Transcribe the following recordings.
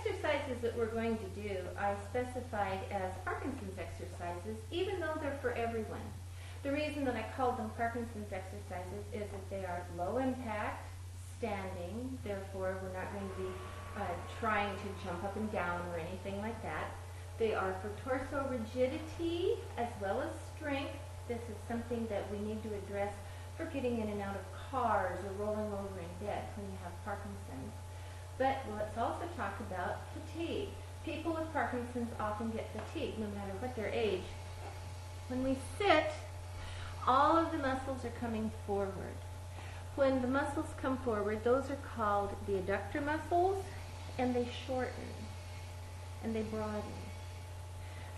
exercises that we're going to do, I specified as Parkinson's exercises, even though they're for everyone. The reason that I called them Parkinson's exercises is that they are low impact, standing, therefore we're not going to be trying to jump up and down or anything like that. They are for torso rigidity as well as strength. This is something that we need to address for getting in and out of cars or rolling over in bed when you have Parkinson's. But let's also talk about fatigue. People with Parkinson's often get fatigued no matter what their age. When we sit, all of the muscles are coming forward. When the muscles come forward, those are called the adductor muscles, and they shorten and they broaden.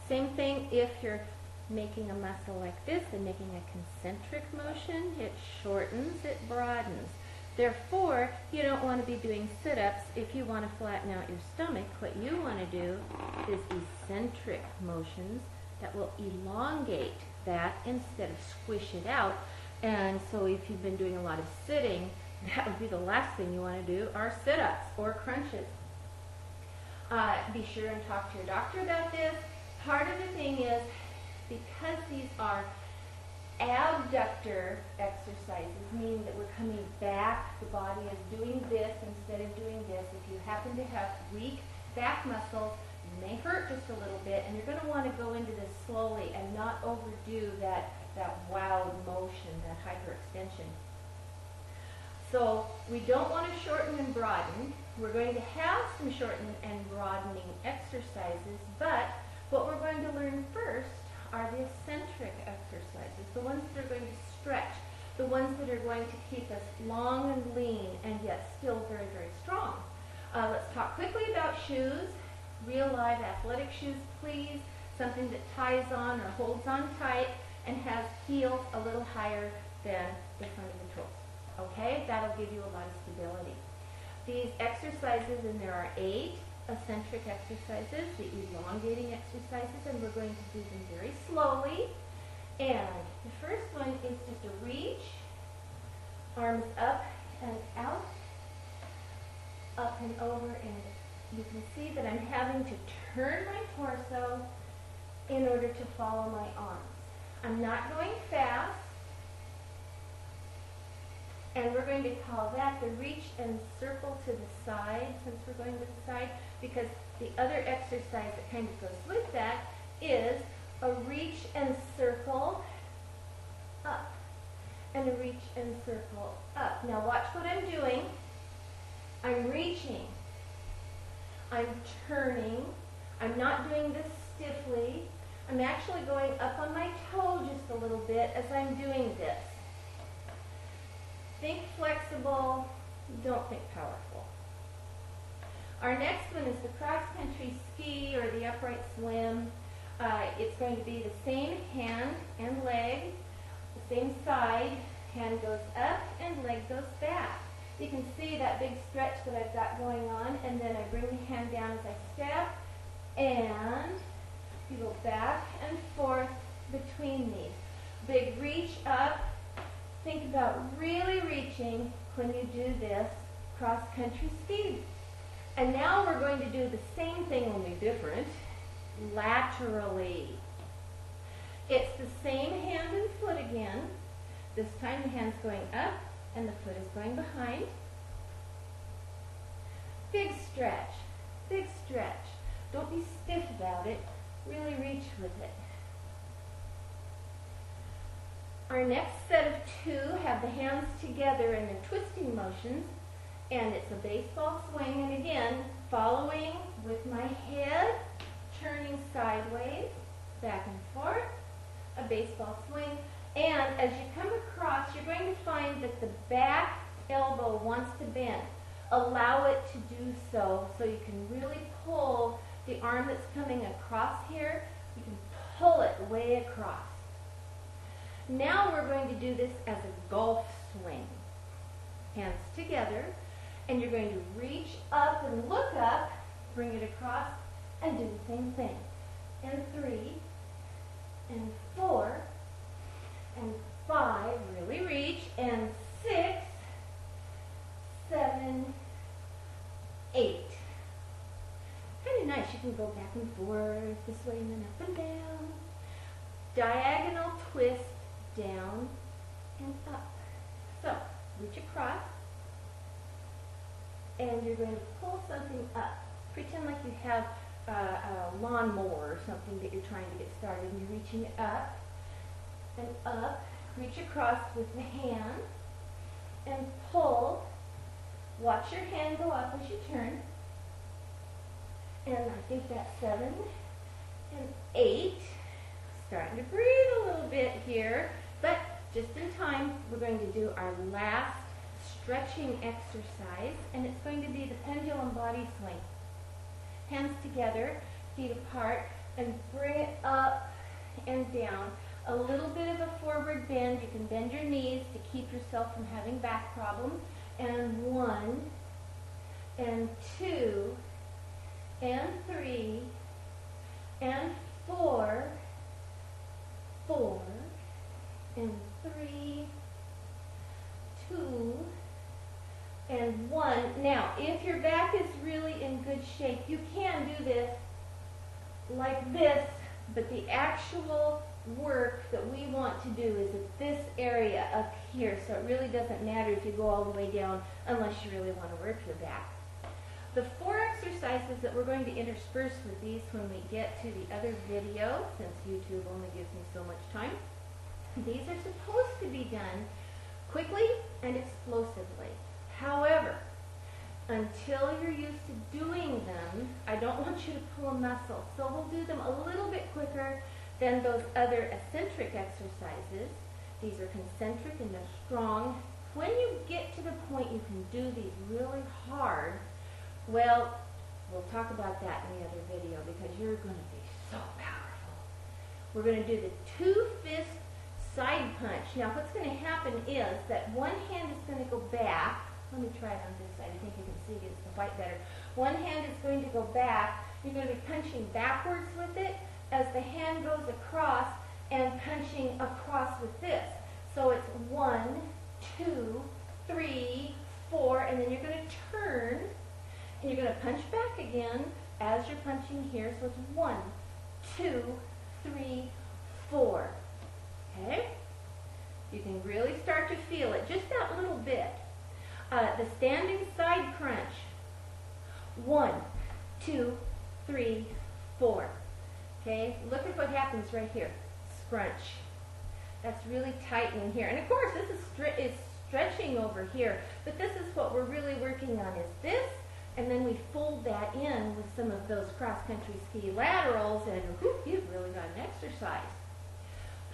Same thing if you're making a muscle like this and making a concentric motion, it shortens, it broadens. Therefore, you don't want to be doing sit-ups if you want to flatten out your stomach. What you want to do is eccentric motions that will elongate that instead of squish it out. And so if you've been doing a lot of sitting, that would be the last thing you want to do are sit-ups or crunches. Be sure and talk to your doctor about this. Part of the thing is, because these are abductor exercises, meaning that we're coming back, the body is doing this instead of doing this. If you happen to have weak back muscles, it may hurt just a little bit, and you're going to want to go into this slowly and not overdo that wow motion, that hyperextension. So we don't want to shorten and broaden. We're going to have some shortening and broadening exercises, but what we're going to learn first are the eccentric exercises, the ones that are going to stretch, the ones that are going to keep us long and lean and yet still very, very strong. Let's talk quickly about shoes. Real live athletic shoes, please. Something that ties on or holds on tight and has heels a little higher than the front of the toes. Okay, that'll give you a lot of stability. These exercises, and there are 8 eccentric exercises, the elongating exercises, and we're going to do them very slowly. And the first one is just a reach, arms up and out, up and over, and you can see that I'm having to turn my torso in order to follow my arms. I'm not going fast, and we're going to call that the reach and circle to the side, since we're going to the side, because the other exercise that kind of goes with that is a reach and circle up, and a reach and circle up. Now watch what I'm doing. I'm reaching. I'm turning. I'm not doing this stiffly. I'm actually going up on my toe just a little bit as I'm doing this. Think flexible, don't think powerful. Our next one is the cross-country ski or the upright swim. It's going to be the same hand and leg, the same side. Hand goes up and leg goes back. You can see that big stretch that I've got going on, and then I bring the hand down as I step, and you go back and forth between these. Big reach up. Think about really reaching when you do this cross-country ski. And now we're going to do the same thing, only different, laterally. It's the same hand and foot again. This time the hand's going up and the foot is going behind. Big stretch, big stretch. Don't be stiff about it. Really reach with it. Our next set of 2 have the hands together in their twisting motions, and it's a baseball swing, and again, following with my head, turning sideways, back and forth, a baseball swing, and as you come across, you're going to find that the back elbow wants to bend. Allow it to do so, so you can really pull the arm that's coming across here, you can pull it way across. Now we're going to do this as a golf swing. Hands together, and you're going to reach up and look up, bring it across, and do the same thing. And 3, and 4, and 5, really reach, and 6, 7, 8. and go back and forth, this way and then up and down. Diagonal twist, down and up. So, reach across, and you're going to pull something up. Pretend like you have a lawnmower or something that you're trying to get started, and you're reaching it up and up. Reach across with the hand and pull. Watch your hand go up as you turn. And I think that's 7 and 8. Starting to breathe a little bit here, but just in time, we're going to do our last stretching exercise, and it's going to be the pendulum body swing. Hands together, feet apart, and bring it up and down. A little bit of a forward bend. You can bend your knees to keep yourself from having back problems. And 1, and 2, and 3, and 4, 4, and 3, 2, and 1. Now, if your back is really in good shape, you can do this like this, but the actual work that we want to do is at this area up here, so it really doesn't matter if you go all the way down unless you really want to work your back. The 4 exercises that we're going to intersperse with these when we get to the other video, since YouTube only gives me so much time, these are supposed to be done quickly and explosively. However, until you're used to doing them, I don't want you to pull a muscle. So we'll do them a little bit quicker than those other eccentric exercises. These are concentric and they're strong. When you get to the point you can do these really hard, well, we'll talk about that in the other video because you're going to be so powerful. We're going to do the 2-fist side punch. Now what's going to happen is that one hand is going to go back. Let me try it on this side. I think you can see it quite better. One hand is going to go back. You're going to be punching backwards with it as the hand goes across and punching across with this. So it's 1, 2, 3, 4, and then you're going to turn and you're going to punch back again as you're punching here. So it's 1, 2, 3, 4. Okay? You can really start to feel it, just that little bit. The standing side crunch. 1, 2, 3, 4. Okay, look at what happens right here. Scrunch. That's really tightening here. And of course, this is stretching over here. But this is what we're really working on is this. And then we fold that in with some of those cross-country ski laterals. And whoop, you've really got an exercise.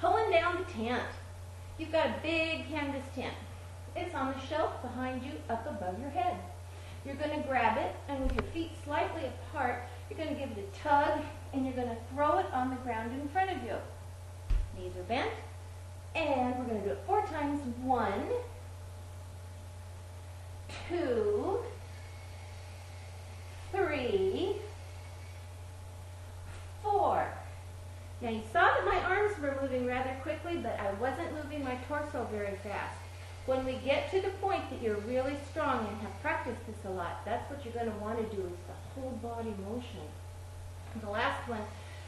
Pulling down the tent. You've got a big canvas tent. It's on the shelf behind you, up above your head. You're going to grab it, and with your feet slightly apart, you're going to give it a tug, and you're going to throw it on the ground in front of you. Knees are bent, and we're going to do it 4 times. 1, 2, 3, 4. Now you saw that my arms were moving rather quickly, but I wasn't moving my torso very fast. When we get to the point that you're really strong and have practiced this a lot, that's what you're going to want to do is the whole body motion. The last one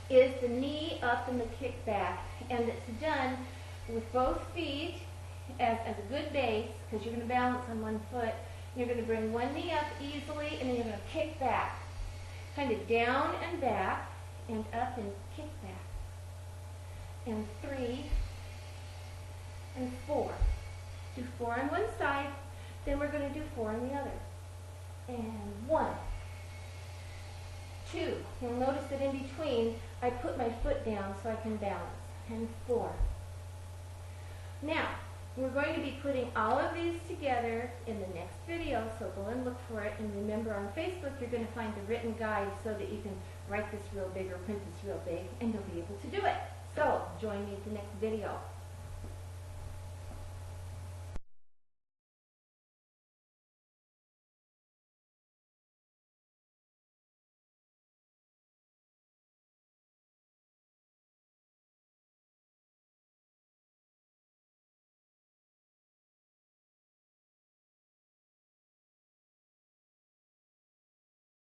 is the knee up and the kick back, and it's done with both feet as a good base, because you're going to balance on one foot. You're going to bring one knee up easily, and then you're going to kick back. Kind of down and back, and up and kick back. And 3, and 4. Do 4 on one side, then we're going to do 4 on the other. And 1, 2. You'll notice that in between, I put my foot down so I can balance. And 4. Now, we're going to be putting all of these together in the next video, so go and look for it. And remember, on Facebook, you're going to find the written guide so that you can write this real big or print this real big, and you'll be able to do it. So, join me at the next video.